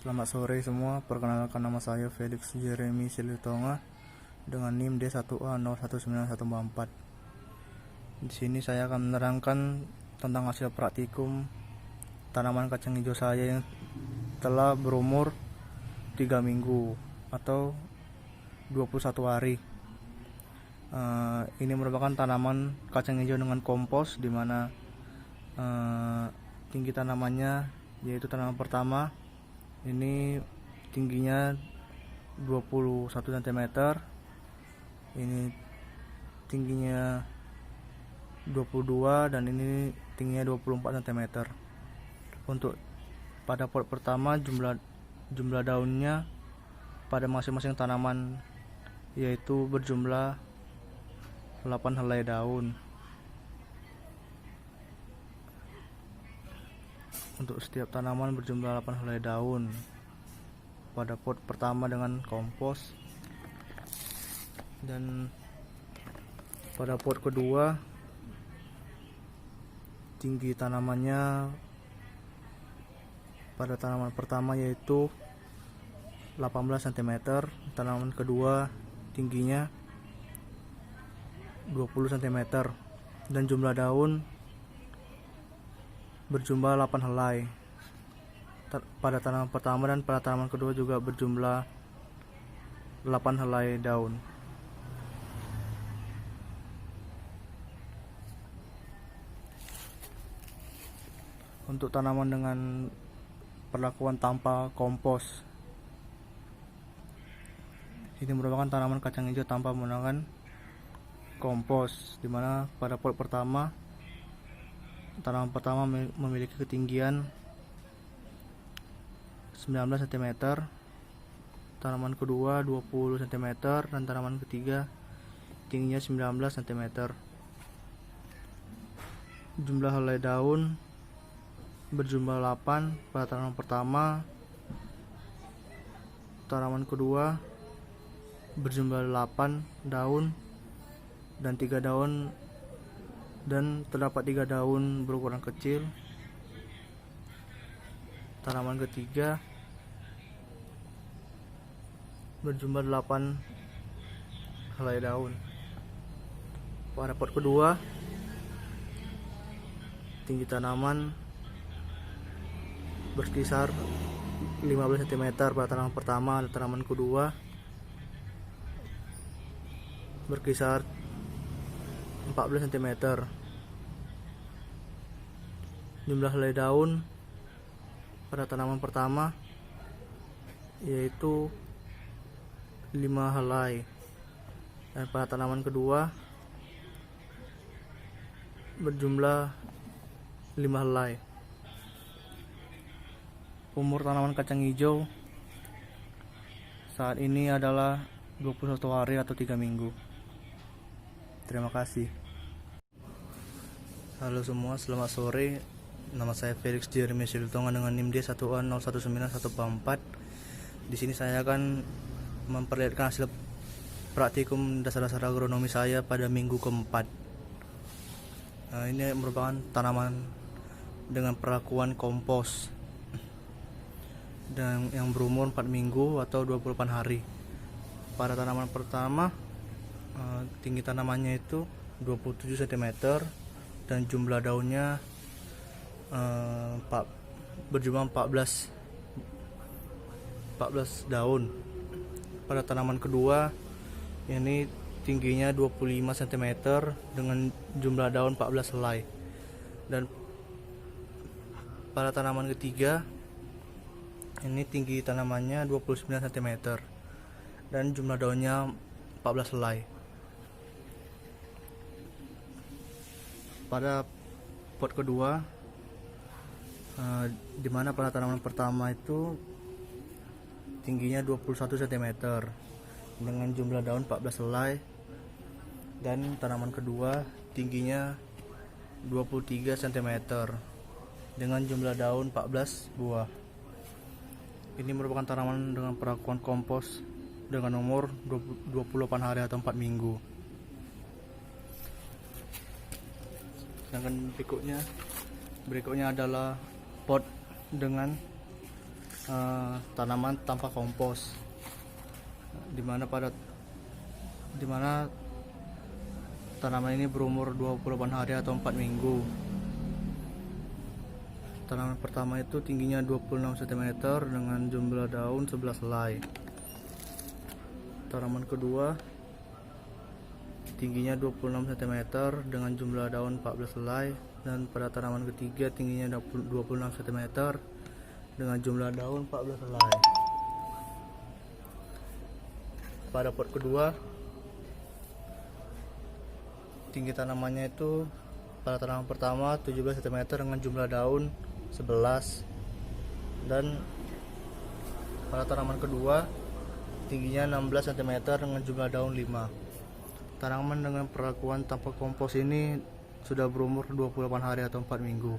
Selamat sore semua, perkenalkan nama saya Felix Jeremy Silitonga dengan NIM D1A019144. Di sini saya akan menerangkan tentang hasil praktikum tanaman kacang hijau saya yang telah berumur 3 minggu atau 21 hari. Ini merupakan tanaman kacang hijau dengan kompos, di mana tinggi tanamannya, yaitu tanaman pertama ini tingginya 21 cm, ini tingginya 22, dan ini tingginya 24 cm. Untuk pada pot pertama jumlah daunnya pada masing-masing tanaman yaitu berjumlah 8 helai daun. Untuk setiap tanaman berjumlah 8 helai daun pada pot pertama dengan kompos, dan pada pot kedua tinggi tanamannya pada tanaman pertama yaitu 18 cm, tanaman kedua tingginya 20 cm, dan jumlah daun berjumlah 8 helai pada tanaman pertama, dan pada tanaman kedua juga berjumlah 8 helai daun. Untuk tanaman dengan perlakuan tanpa kompos, ini merupakan tanaman kacang hijau tanpa menggunakan kompos, dimana pada pot pertama tanaman pertama memiliki ketinggian 19 cm, tanaman kedua 20 cm, dan tanaman ketiga tingginya 19 cm. Jumlah helai daun berjumlah 8 pada tanaman pertama, tanaman kedua berjumlah 8 daun, dan 3 daun, dan terdapat 3 daun berukuran kecil. Tanaman ketiga berjumlah 8 helai daun. Pada pot kedua tinggi tanaman berkisar 15 cm pada tanaman pertama, dan tanaman kedua berkisar 14 cm. Jumlah helai daun pada tanaman pertama yaitu 5 helai, dan pada tanaman kedua berjumlah 5 helai. Umur tanaman kacang hijau saat ini adalah 21 hari atau 3 minggu. Terima kasih. Halo semua, selamat sore. Nama saya Felix Jeremy Silitonga dengan NIM D1A019144. Di sini saya akan memperlihatkan hasil praktikum dasar-dasar agronomi saya pada minggu keempat. Ini merupakan tanaman dengan perlakuan kompos dan yang berumur 4 minggu atau 28 hari. Pada tanaman pertama tinggi tanamannya itu 27 cm, dan jumlah daunnya berjumlah 14 daun. Pada tanaman kedua ini tingginya 25 cm dengan jumlah daun 14 helai, dan pada tanaman ketiga ini tinggi tanamannya 29 cm dan jumlah daunnya 14 helai. Pada pot kedua di mana pada tanaman pertama itu tingginya 21 cm dengan jumlah daun 14 helai, dan tanaman kedua tingginya 23 cm dengan jumlah daun 14 buah. Ini merupakan tanaman dengan perlakuan kompos dengan umur 28 hari atau 4 minggu. Sedangkan berikutnya adalah pot dengan tanaman tanpa kompos, dimana tanaman ini berumur 28 hari atau 4 minggu. Tanaman pertama itu tingginya 26 cm dengan jumlah daun 11 helai. Tanaman kedua tingginya 26 cm dengan jumlah daun 14 helai, dan pada tanaman ketiga tingginya 26 cm dengan jumlah daun 14 helai. Pada pot kedua, tinggi tanamannya itu pada tanaman pertama 17 cm dengan jumlah daun 11, dan pada tanaman kedua tingginya 16 cm dengan jumlah daun 5. Tanaman dengan perlakuan tanpa kompos ini sudah berumur 28 hari atau 4 minggu.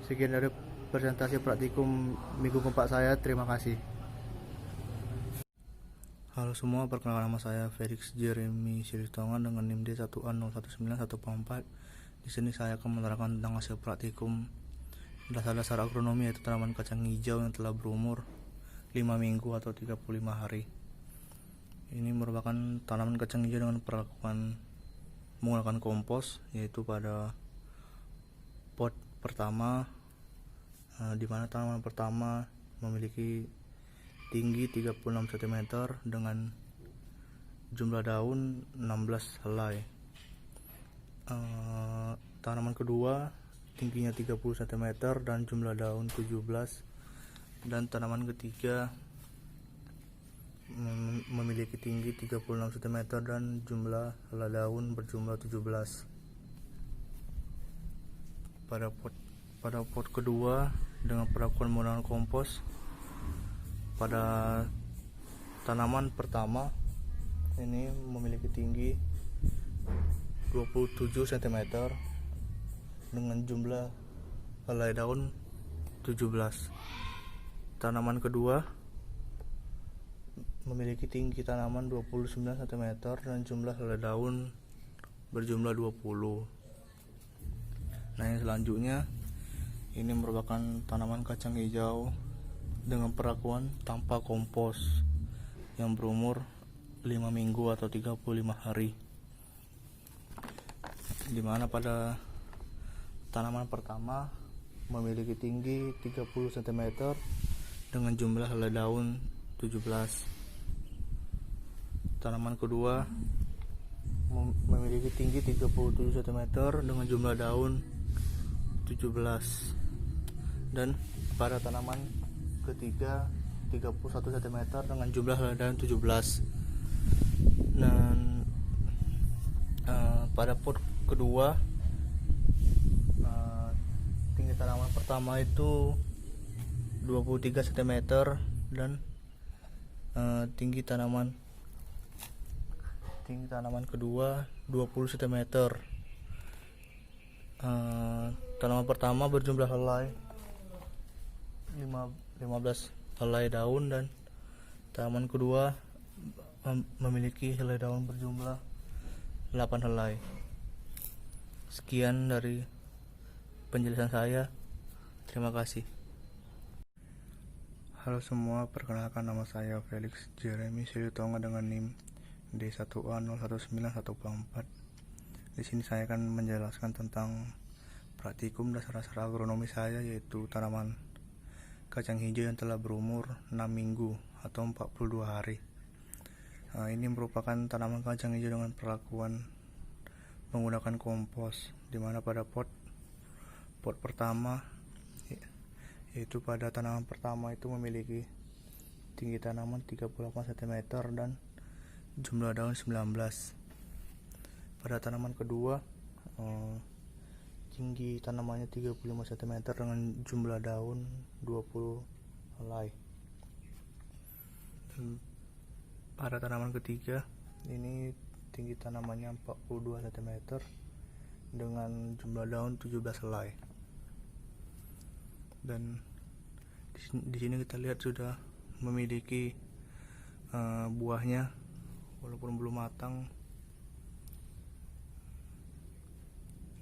Sekian dari presentasi praktikum minggu keempat saya. Terima kasih. Halo semua, perkenalkan nama saya Felix Jeremy Silitongan dengan NIM D1A019144. Di sini saya akan menerangkan tentang hasil praktikum dasar-dasar agronomi, yaitu tanaman kacang hijau yang telah berumur 5 minggu atau 35 hari. Ini merupakan tanaman kacang hijau dengan perlakuan menggunakan kompos, yaitu pada pot pertama, di mana tanaman pertama memiliki tinggi 36 cm dengan jumlah daun 16 helai. Tanaman kedua tingginya 30 cm dan jumlah daun 17, dan tanaman ketiga memiliki tinggi 36 cm dan jumlah helai daun berjumlah 17. Pada pot kedua dengan perlakuan menggunakan kompos, pada tanaman pertama ini memiliki tinggi 27 cm dengan jumlah helai daun 17. Tanaman kedua memiliki tinggi tanaman 29 cm dan jumlah helai daun berjumlah 20. Nah, yang selanjutnya ini merupakan tanaman kacang hijau dengan perlakuan tanpa kompos yang berumur 5 minggu atau 35 hari, dimana pada tanaman pertama memiliki tinggi 30 cm dengan jumlah helai daun 17. Tanaman kedua memiliki tinggi 37 cm dengan jumlah daun 17, dan pada tanaman ketiga 31 cm dengan jumlah helai daun 17. Dan pada pot kedua tinggi tanaman pertama itu 23 cm dan tinggi tanaman kedua 20 cm. Tanaman pertama berjumlah helai 15 helai daun, dan tanaman kedua memiliki helai daun berjumlah 8 helai. Sekian dari penjelasan saya. Terima kasih. Halo semua, perkenalkan nama saya Felix Jeremy Silitonga dengan NIM D1A019144. Di sini saya akan menjelaskan tentang praktikum dasar-dasar agronomi saya, yaitu tanaman kacang hijau yang telah berumur 6 minggu atau 42 hari. Ini merupakan tanaman kacang hijau dengan perlakuan menggunakan kompos, dimana pada pot pertama, yaitu pada tanaman pertama itu memiliki tinggi tanaman 38 cm dan jumlah daun 19. Pada tanaman kedua tinggi tanamannya 35 cm dengan jumlah daun 20 helai. Pada tanaman ketiga ini tinggi tanamannya 42 cm dengan jumlah daun 17 helai. Dan di sini kita lihat sudah memiliki buahnya walaupun belum matang.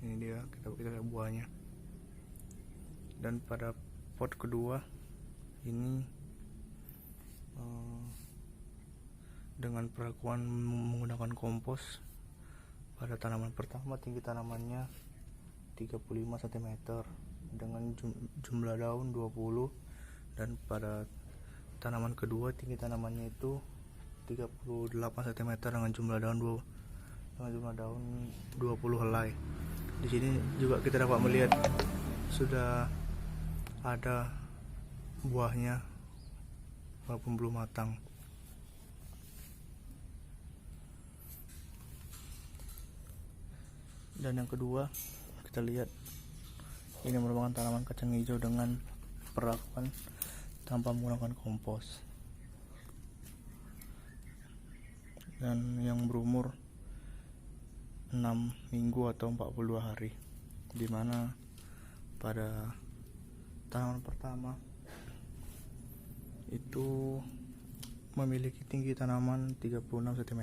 Ini dia, kita lihat buahnya. Dan pada pot kedua ini dengan perlakuan menggunakan kompos. Pada tanaman pertama tinggi tanamannya 35 cm dengan jumlah daun 20, dan pada tanaman kedua tinggi tanamannya itu 38 cm dengan jumlah daun 20 helai. Di sini juga kita dapat melihat sudah ada buahnya walaupun belum matang. Dan yang kedua, kita lihat ini merupakan tanaman kacang hijau dengan perlakuan tanpa menggunakan kompos, dan yang berumur 6 minggu atau 42 hari, dimana pada tanaman pertama itu memiliki tinggi tanaman 36 cm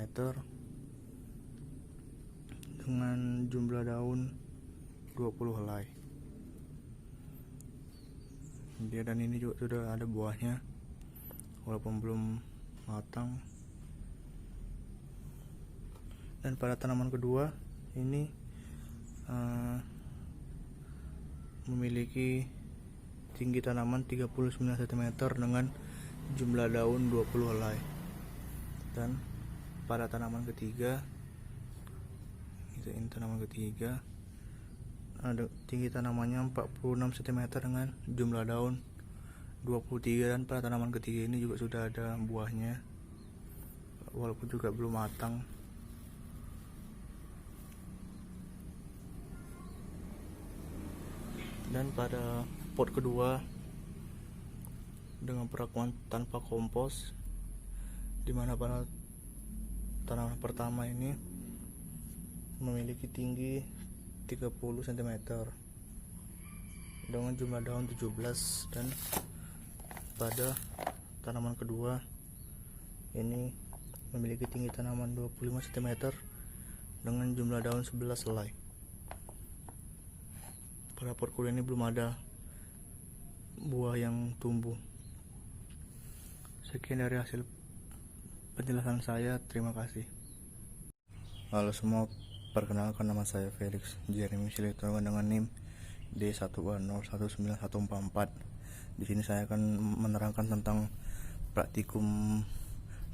dengan jumlah daun 20 helai. Dan ini juga sudah ada buahnya walaupun belum matang. Dan pada tanaman kedua ini memiliki tinggi tanaman 39 cm dengan jumlah daun 20 helai. Dan pada tanaman ketiga, ini tanaman ketiga, ada tinggi tanamannya 46 cm dengan jumlah daun 23, dan pada tanaman ketiga ini juga sudah ada buahnya walaupun juga belum matang. Dan pada pot kedua dengan perlakuan tanpa kompos, dimana pada tanaman pertama ini memiliki tinggi 30 cm dengan jumlah daun 17, dan pada tanaman kedua ini memiliki tinggi tanaman 25 cm dengan jumlah daun 11 helai. Pada pot kedua ini belum ada buah yang tumbuh. Sekian dari hasil penjelasan saya, terima kasih. Halo semua, perkenalkan nama saya Felix Jeremy Silitono dengan NIM D1101914. Di sini saya akan menerangkan tentang praktikum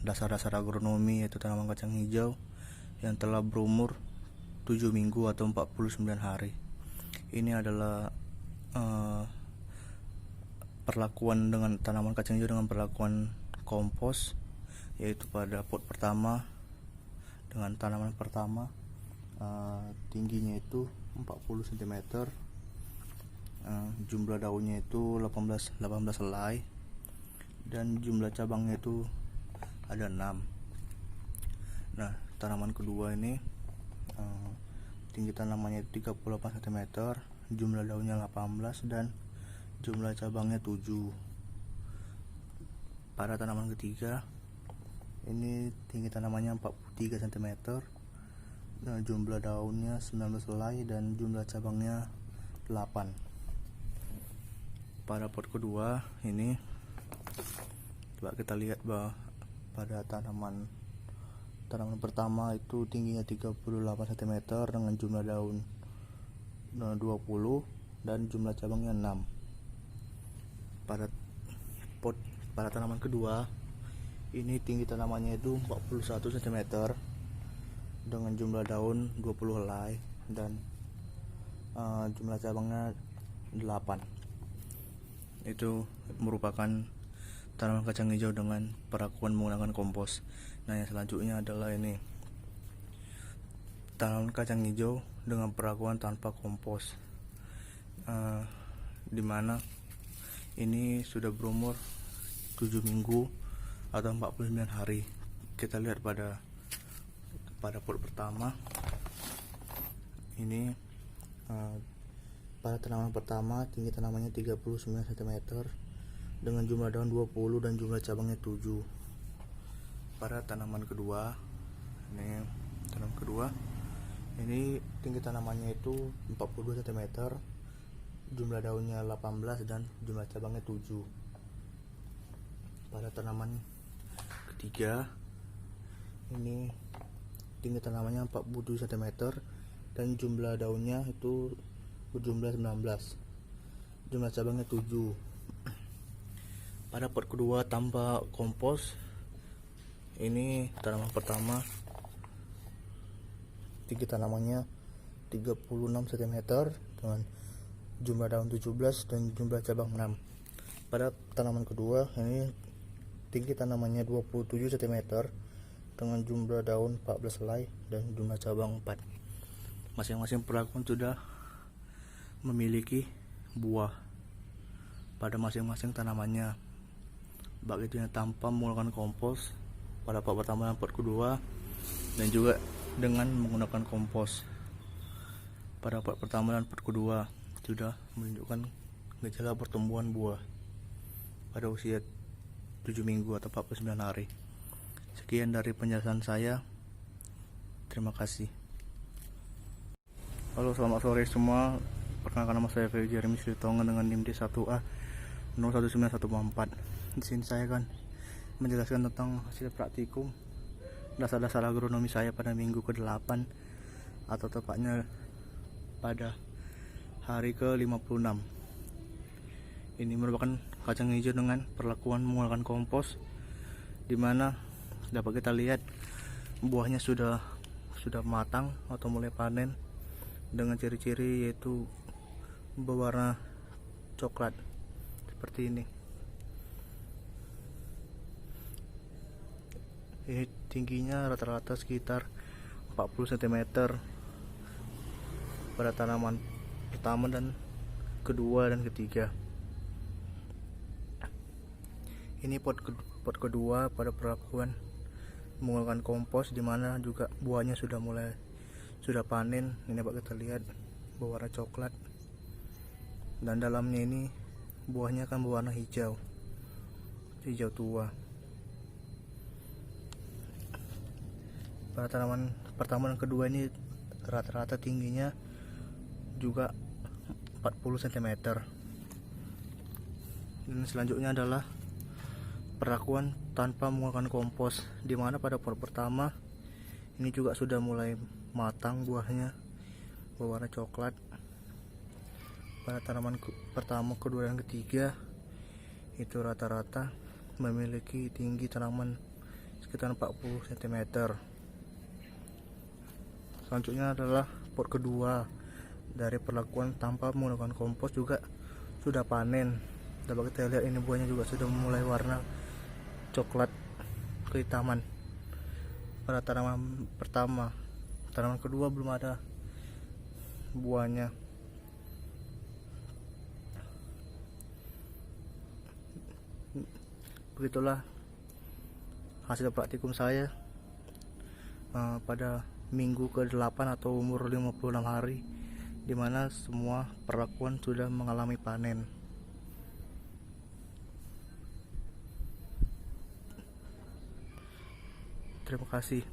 dasar-dasar agronomi, yaitu tanaman kacang hijau yang telah berumur 7 minggu atau 49 hari. Ini adalah perlakuan dengan tanaman kacang hijau dengan perlakuan kompos, yaitu pada pot pertama dengan tanaman pertama tingginya itu 40 cm, jumlah daunnya itu 18 helai, dan jumlah cabangnya itu ada 6. Nah, tanaman kedua ini tinggi tanamannya 38 cm, jumlah daunnya 18, dan jumlah cabangnya 7. Pada tanaman ketiga ini tinggi tanamannya 43 cm, jumlah daunnya 19 helai, dan jumlah cabangnya 8. Pada pot kedua ini coba kita lihat bahwa pada tanaman pertama itu tingginya 38 cm dengan jumlah daun 20 dan jumlah cabangnya 6. Pada tanaman kedua ini tinggi tanamannya itu 41 cm dengan jumlah daun 20 helai, dan jumlah cabangnya 8. Itu merupakan tanaman kacang hijau dengan perlakuan menggunakan kompos. Nah, yang selanjutnya adalah ini tanaman kacang hijau dengan perlakuan tanpa kompos, dimana ini sudah berumur 7 minggu atau 49 hari. Kita lihat pada pot pertama ini, pada tanaman pertama tinggi tanamannya 39 cm dengan jumlah daun 20 dan jumlah cabangnya 7. Pada tanaman kedua ini tinggi tanamannya itu 42 cm, jumlah daunnya 18, dan jumlah cabangnya 7. pada tanaman ketiga ini tinggi tanamannya 47 cm dan jumlah daunnya itu berjumlah 19, jumlah cabangnya 7. Pada pot kedua tanpa kompos, ini tanaman pertama tinggi tanamannya 36 cm dengan jumlah daun 17 dan jumlah cabang 6. Pada tanaman kedua ini tinggi tanamannya 27 cm dengan jumlah daun 14 helai dan jumlah cabang 4. Masing-masing perlakuan sudah memiliki buah pada masing-masing tanamannya, baik itu yang tanpa menggunakan kompos pada pot pertama dan pot kedua, dan juga dengan menggunakan kompos pada pot pertama dan pot kedua sudah menunjukkan gejala pertumbuhan buah pada usia 7 minggu atau 49 hari. Sekian dari penjelasan saya. Terima kasih. Halo, selamat sore semua. Perkenalkan, nama saya Ferry Jeremy Silitonga dengan NIM D1A 019144. Di sini saya akan menjelaskan tentang hasil praktikum dasar-dasar agronomi saya pada minggu ke-8 atau tepatnya pada hari ke-56. Ini merupakan kacang hijau dengan perlakuan menggunakan kompos, dimana dapat kita lihat buahnya sudah matang atau mulai panen dengan ciri-ciri yaitu berwarna coklat seperti ini. Ini tingginya rata-rata sekitar 40 cm pada tanaman pertama dan kedua dan ketiga. Ini pot kedua pada perlakuan menggunakan kompos, dimana juga buahnya sudah panen. Ini dapat kita lihat berwarna coklat dan dalamnya ini buahnya akan berwarna hijau tua. Pada tanaman pertama dan kedua ini rata-rata tingginya juga 40 cm. Dan selanjutnya adalah perlakuan tanpa menggunakan kompos, dimana pada pot pertama ini juga sudah mulai matang buahnya berwarna coklat. Pada tanaman pertama, kedua dan ketiga itu rata-rata memiliki tinggi tanaman sekitar 40 cm. Selanjutnya adalah pot kedua dari perlakuan tanpa menggunakan kompos, juga sudah panen. Dapat kita lihat ini buahnya juga sudah mulai warna coklat kehitaman pada tanaman pertama. Tanaman kedua belum ada buahnya. Begitulah hasil praktikum saya pada minggu ke-8 atau umur 56 hari, dimana semua perlakuan sudah mengalami panen. Terima kasih.